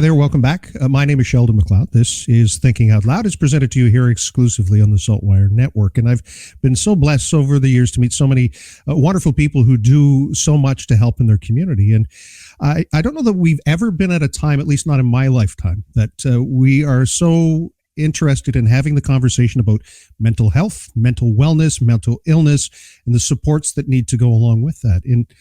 there, welcome back. My name is Sheldon McLeod. This is Thinking Out Loud. It's presented to you here exclusively on the Saltwire Network. And I've been so blessed over the years to meet so many wonderful people who do so much to help in their community. And I don't know that we've ever been at a time, at least not in my lifetime, that we are so interested in having the conversation about mental health, mental wellness, mental illness, and the supports that need to go along with that. And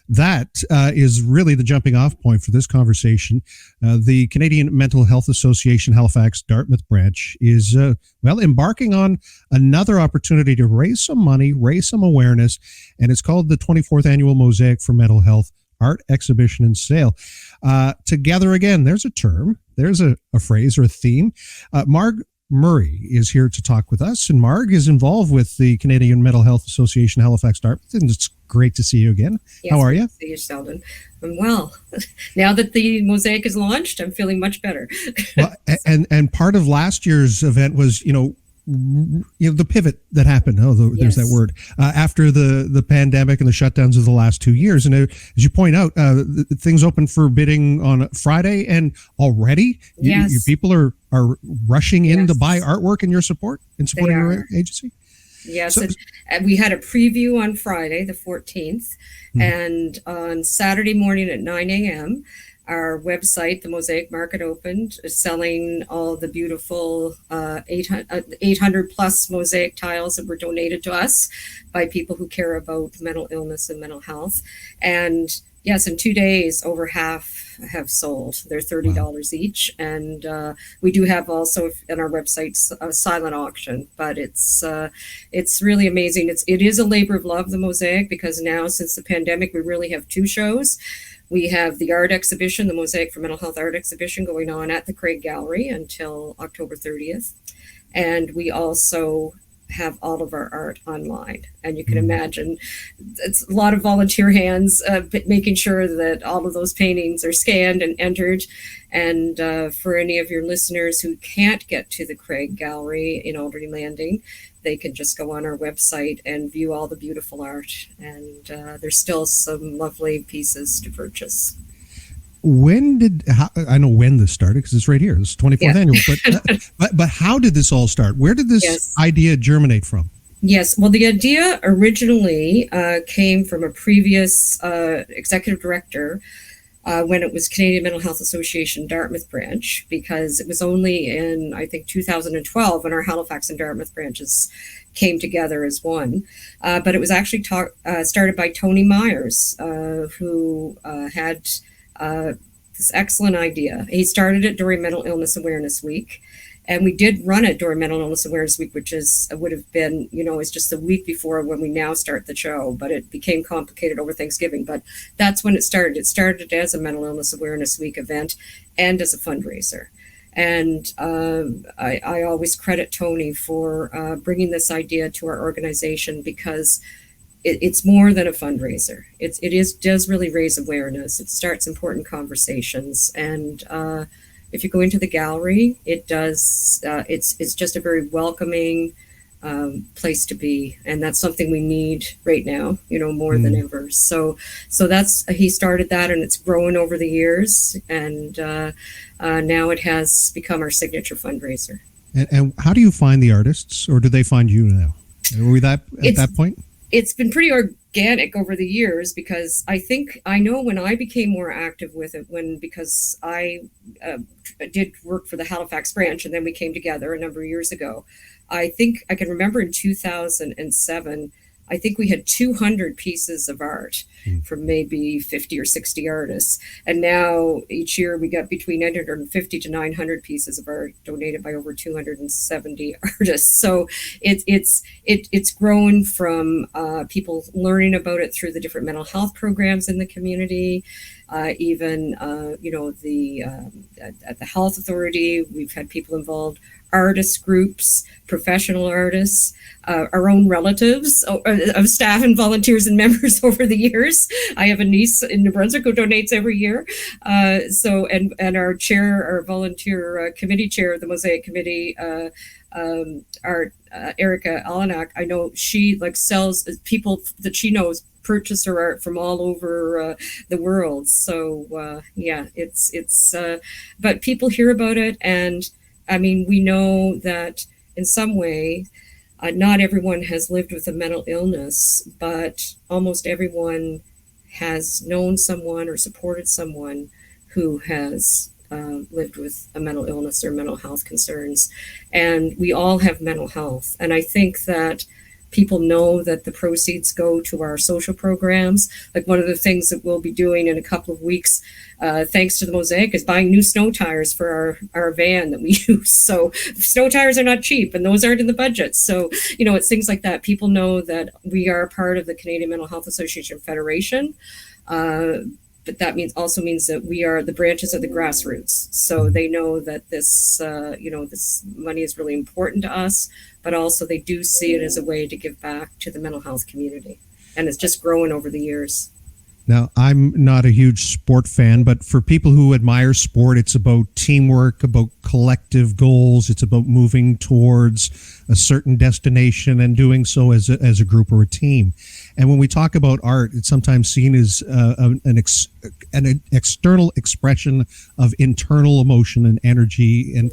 that is really the jumping off point for this conversation. The Canadian Mental Health Association Halifax-Dartmouth branch is, embarking on another opportunity to raise some money, raise some awareness, and it's called the 24th Annual Mosaic for Mental Health Art Exhibition and Sale. Together again, there's a term, there's a phrase or a theme. Marg Murray is here to talk with us, and Marg is involved with the Canadian Mental Health Association Halifax-Dartmouth, and it's great to see you again. Yes, how are you? See you, Sheldon. I'm well. Now that the Mosaic is launched, I'm feeling much better. Well, and part of last year's event was, the pivot that happened. There's that word after the pandemic and the shutdowns of the last 2 years. And as you point out, things opened for bidding on Friday, and already you people are rushing in to buy artwork in your support and supporting your agency. Yes, so, and we had a preview on Friday, the 14th, and on Saturday morning at 9 a.m., our website, the Mosaic Market, opened, selling all the beautiful 800 plus mosaic tiles that were donated to us by people who care about mental illness and mental health. And yes, in 2 days, over half have sold. They're $30 each. And we do have also on our website a silent auction, but it's really amazing. It is a labor of love, the Mosaic, because now since the pandemic, we really have two shows. We have the art exhibition, the Mosaic for Mental Health art exhibition, going on at the Craig Gallery until October 30th. And we also have all of our art online. And you can imagine it's a lot of volunteer hands making sure that all of those paintings are scanned and entered. And for any of your listeners who can't get to the Craig Gallery in Alderney Landing, they can just go on our website and view all the beautiful art. And there's still some lovely pieces to purchase. I know when this started because it's right here. It's 24th annual. But how did this all start? Where did this idea germinate from? Yes, well, the idea originally came from a previous executive director when it was Canadian Mental Health Association Dartmouth branch, because it was only in, I think, 2012 when our Halifax and Dartmouth branches came together as one. But it was actually started by Tony Myers, who had this excellent idea. He started it during Mental Illness Awareness Week. And we did run it during Mental Illness Awareness Week, which would have been, it's just the week before when we now start the show, but it became complicated over Thanksgiving. But that's when it started. It started as a Mental Illness Awareness Week event and as a fundraiser. And I always credit Tony for bringing this idea to our organization, because it's more than a fundraiser. It does really raise awareness. It starts important conversations. And if you go into the gallery, it does. It's just a very welcoming place to be, and that's something we need right now, more than ever. So he started that, and it's grown over the years, and now it has become our signature fundraiser. And how do you find the artists, or do they find you now? Are we at that point? It's been pretty organic over the years, because I know when I became more active with it, because I did work for the Halifax branch, and then we came together a number of years ago. I think I can remember in 2007, I think we had 200 pieces of art from maybe 50 or 60 artists. And now each year we got between 850 to 900 pieces of art donated by over 270 artists. So it's grown from people learning about it through the different mental health programs in the community. Even at the health authority, we've had people involved, artist groups, professional artists, our own relatives of staff and volunteers and members over the years. I have a niece in New Brunswick who donates every year. And our volunteer committee chair of the Mosaic Committee, Erica Alanak, I know she sells people that she knows purchase her art from all over the world. So it's but people hear about it, and I mean, we know that in some way, not everyone has lived with a mental illness, but almost everyone has known someone or supported someone who has lived with a mental illness or mental health concerns. And we all have mental health. And I think that people know that the proceeds go to our social programs. Like one of the things that we'll be doing in a couple of weeks, thanks to the Mosaic, is buying new snow tires for our van that we use. So snow tires are not cheap, and those aren't in the budget. So, it's things like that. People know that we are part of the Canadian Mental Health Association Federation. But that means that we are the branches of the grassroots. So they know that this money is really important to us, but also they do see it as a way to give back to the mental health community. And it's just growing over the years. Now, I'm not a huge sport fan, but for people who admire sport, it's about teamwork, about collective goals. It's about moving towards a certain destination and doing so as a group or a team. And when we talk about art, it's sometimes seen as an external expression of internal emotion and energy. And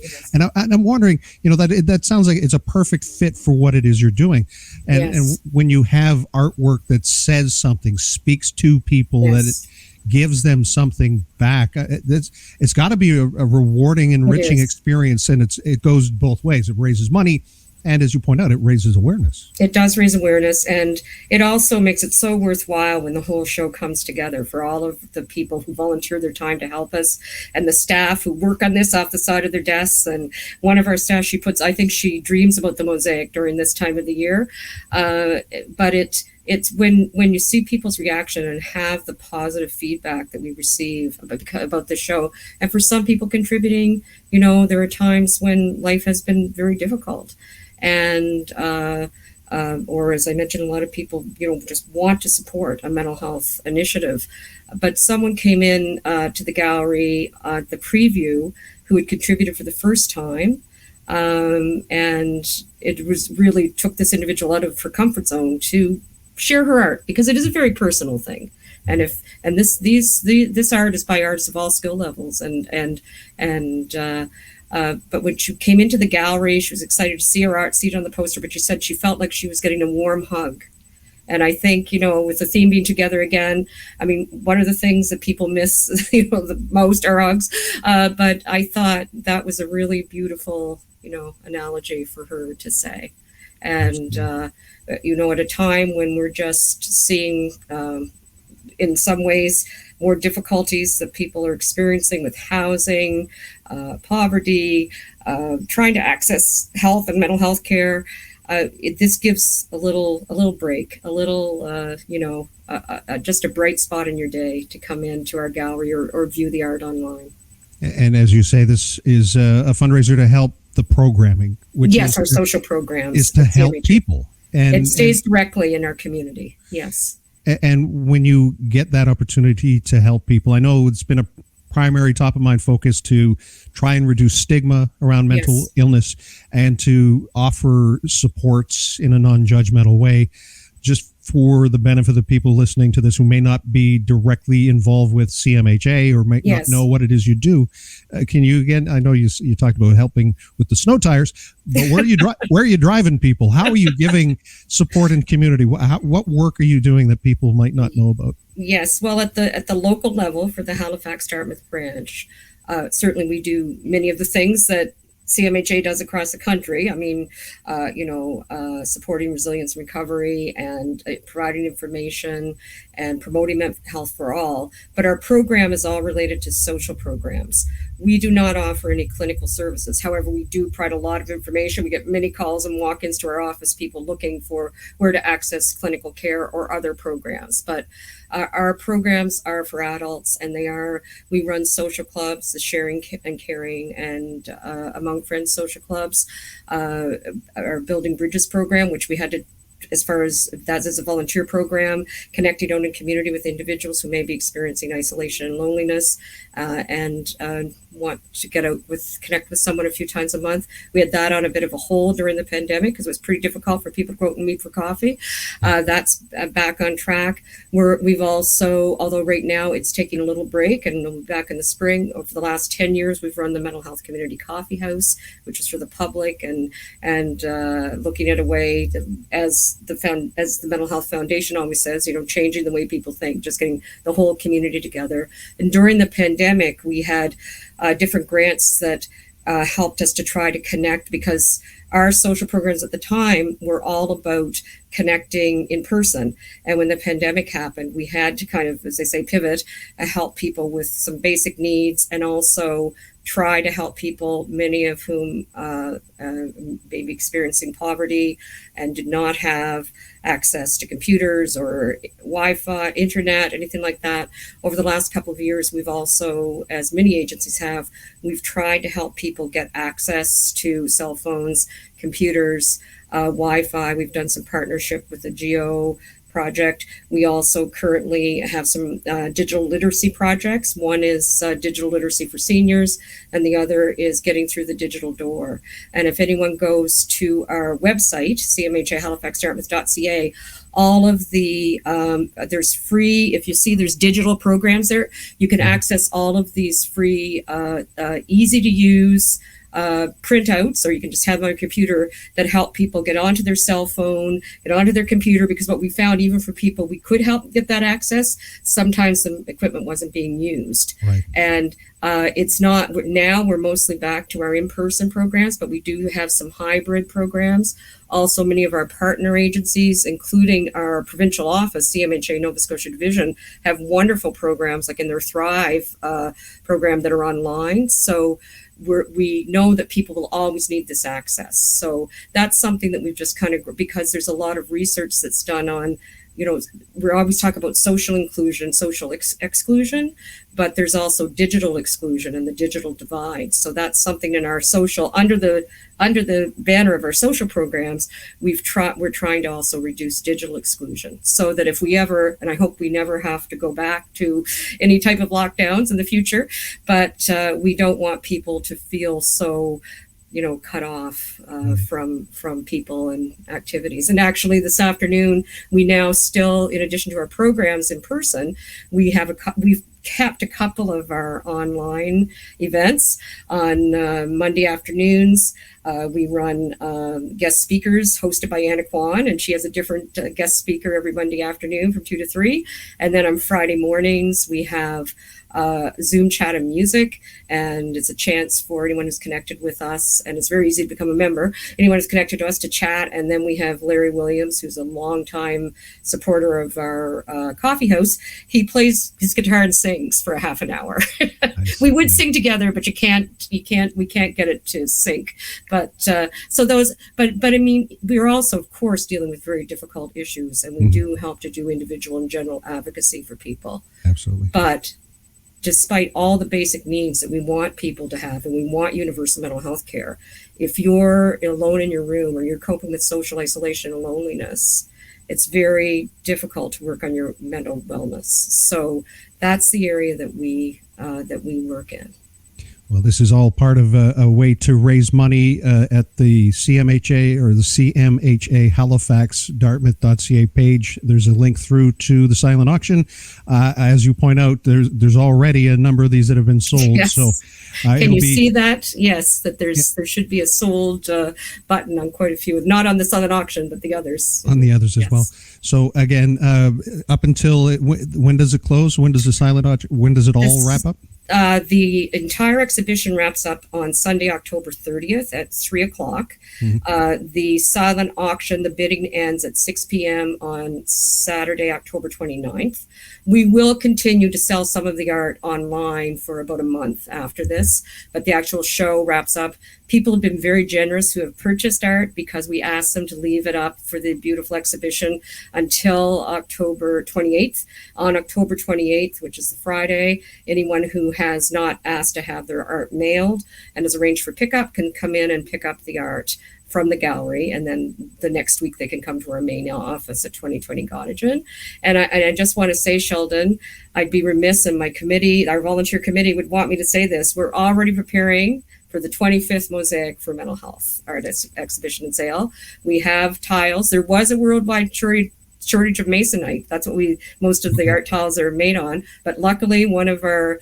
I'm wondering, that sounds like it's a perfect fit for what it is you're doing. And when you have artwork that says something, speaks to people, that it gives them something back, it's got to be a rewarding, enriching experience. And it goes both ways. It raises money. And as you point out, it raises awareness. It does raise awareness, and it also makes it so worthwhile when the whole show comes together for all of the people who volunteer their time to help us, and the staff who work on this off the side of their desks. And one of our staff, I think she dreams about the Mosaic during this time of the year. But it's when you see people's reaction and have the positive feedback that we receive about the show. And for some people contributing, there are times when life has been very difficult. And or as I mentioned, a lot of people, just want to support a mental health initiative. But someone came in to the gallery at the preview who had contributed for the first time. And it was really took this individual out of her comfort zone to share her art, because it is a very personal thing. And this art is by artists of all skill levels. But when she came into the gallery, she was excited to see her art, see it on the poster, but she said she felt like she was getting a warm hug. And I think, with the theme being together again, I mean, one of the things that people miss, the most are hugs. But I thought that was a really beautiful, analogy for her to say. And, at a time when we're just seeing, in some ways, more difficulties that people are experiencing with housing, poverty, trying to access health and mental health care. This gives a little break, a little, just a bright spot in your day to come into our gallery or view the art online. And as you say, this is a fundraiser to help the programming, which is our social programs, is to help people. And it stays directly in our community. Yes. And when you get that opportunity to help people, I know it's been a primary top of mind focus to try and reduce stigma around mental illness and to offer supports in a non-judgmental way. Just for the benefit of the people listening to this who may not be directly involved with CMHA or may not know what it is you do, can you again? I know you talked about helping with the snow tires, but where are you driving people? How are you giving support in community? What work are you doing that people might not know about? Yes, well, at the local level for the Halifax-Dartmouth branch, certainly we do many of the things that CMHA does across the country. I mean, supporting resilience and recovery and providing information and promoting mental health for all. But our program is all related to social programs. We do not offer any clinical services. However, we do provide a lot of information. We get many calls and walk-ins to our office, people looking for where to access clinical care or other programs. But our programs are for adults, and we run social clubs, the Sharing and Caring and Among Friends social clubs, our Building Bridges program, which we had to as far as that is a volunteer program, connecting out in community with individuals who may be experiencing isolation and loneliness, and want to connect with someone a few times a month. We had that on a bit of a hold during the pandemic because it was pretty difficult for people to go out and meet for coffee. That's back on track. We've also, although right now it's taking a little break, and we'll be back in the spring. Over the last 10 years, we've run the Mental Health Community Coffee House, which is for the public, and looking at a way that, as the Mental Health Foundation always says, changing the way people think, just getting the whole community together. And during the pandemic, we had different grants that helped us to try to connect, because our social programs at the time were all about connecting in person. And when the pandemic happened, we had to kind of, as they say, pivot, help people with some basic needs, and also try to help people, many of whom may be experiencing poverty and did not have access to computers or Wi-Fi, internet, anything like that. Over the last couple of years, we've also, as many agencies have, we've tried to help people get access to cell phones, computers, Wi-Fi. We've done some partnership with the Geo project. We also currently have some digital literacy projects. One is digital literacy for seniors, and the other is getting through the digital door. And if anyone goes to our website, CMHA Halifax-Dartmouth.ca, all of the, there's free, if you see there's digital programs there, you can access all of these free, easy to use printouts, or you can just have them on a computer, that help people get onto their cell phone, get onto their computer, because what we found, even for people we could help get that access, sometimes the equipment wasn't being used. Right. And it's not, now we're mostly back to our in-person programs, but we do have some hybrid programs. Also, many of our partner agencies, including our provincial office, CMHA Nova Scotia Division, have wonderful programs, like in their Thrive program, that are online. So we know that people will always need this access. So that's something that we've just kind of, because there's a lot of research that's done on, we always talk about social inclusion, social exclusion, but there's also digital exclusion and the digital divide. So that's something in our social, under the banner of our social programs, we're trying to also reduce digital exclusion, so that if we ever, and I hope we never have to go back to any type of lockdowns in the future, but we don't want people to feel so cut off from people and activities. And actually, this afternoon, we now still, in addition to our programs in person, we've kept a couple of our online events on Monday afternoons. We run guest speakers hosted by Anna Kwan, and she has a different guest speaker every Monday afternoon from 2 to 3. And then on Friday mornings, we have Zoom chat and music, and it's a chance for anyone who's connected with us, and it's very easy to become a member, anyone who's connected to us, to chat. And then we have Larry Williams, who's a longtime supporter of our coffee house. He plays his guitar and sings for a half an hour. Nice. We would sing together, but we can't get it to sync. But I mean, we're also, of course, dealing with very difficult issues, and we do help to do individual and general advocacy for people. Absolutely. But despite all the basic needs that we want people to have, and we want universal mental health care, if you're alone in your room, or you're coping with social isolation and loneliness, it's very difficult to work on your mental wellness. So that's the area that we work in. Well, this is all part of a way to raise money at the CMHA, or the CMHA Halifax-Dartmouth.ca page. There's a link through to the silent auction. As you point out, there's already a number of these that have been sold. Yes. So can you see that? Yes, that there should be a sold button on quite a few, not on the silent auction, but the others. On the others as well. So again, up until when does it close? When does the silent auction? When does it all wrap up? The entire exhibition wraps up on Sunday, October 30th at 3:00. The silent auction, the bidding ends at 6 p.m. on Saturday, October 29th. We will continue to sell some of the art online for about a month after this, but the actual show wraps up. People have been very generous who have purchased art, because we asked them to leave it up for the beautiful exhibition until October 28th. On October 28th, which is the Friday, anyone who has not asked to have their art mailed and is arranged for pickup can come in and pick up the art from the gallery, and then the next week they can come to our main office at 2020 Gottingen. And I just want to say, Sheldon, I'd be remiss, and my committee, our volunteer committee, would want me to say this. We're already preparing for the 25th Mosaic for Mental Health Art Exhibition and Sale. We have tiles. There was a worldwide shortage of masonite. That's what most of the art tiles are made on. But luckily, one of our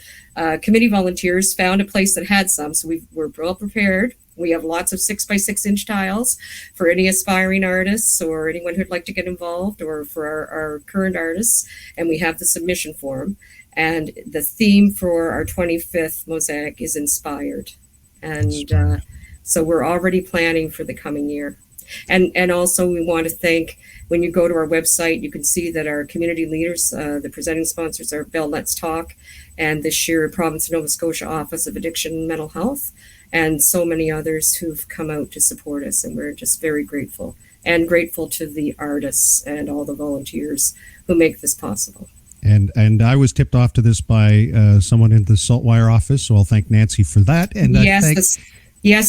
committee volunteers found a place that had some. So we're well prepared. We have lots of 6x6 tiles for any aspiring artists or anyone who'd like to get involved, or for our current artists. And we have the submission form. And the theme for our 25th Mosaic is inspired. And so we're already planning for the coming year. And also we want to thank, when you go to our website, you can see that our community leaders, the presenting sponsors are Bell Let's Talk and the Sheer Province of Nova Scotia Office of Addiction and Mental Health, and so many others who've come out to support us. And we're just very grateful, and grateful to the artists and all the volunteers who make this possible. And I was tipped off to this by someone in the Saltwire office, so I'll thank Nancy for that. And yes,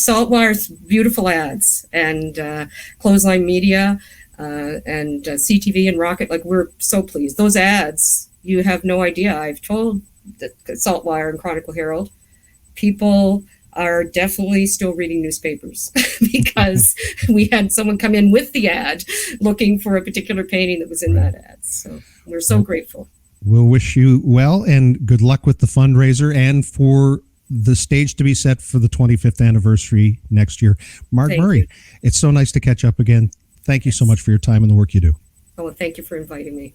Saltwire's beautiful ads, and Clothesline Media and CTV and Rocket. Like, we're so pleased. Those ads, you have no idea. I've told the Saltwire and Chronicle Herald, people are definitely still reading newspapers because we had someone come in with the ad looking for a particular painting that was in that ad. So we're so grateful. We'll wish you well and good luck with the fundraiser and for the stage to be set for the 25th anniversary next year. Marg Murray, it's so nice to catch up again. Thank you so much for your time and the work you do. Oh, well, thank you for inviting me.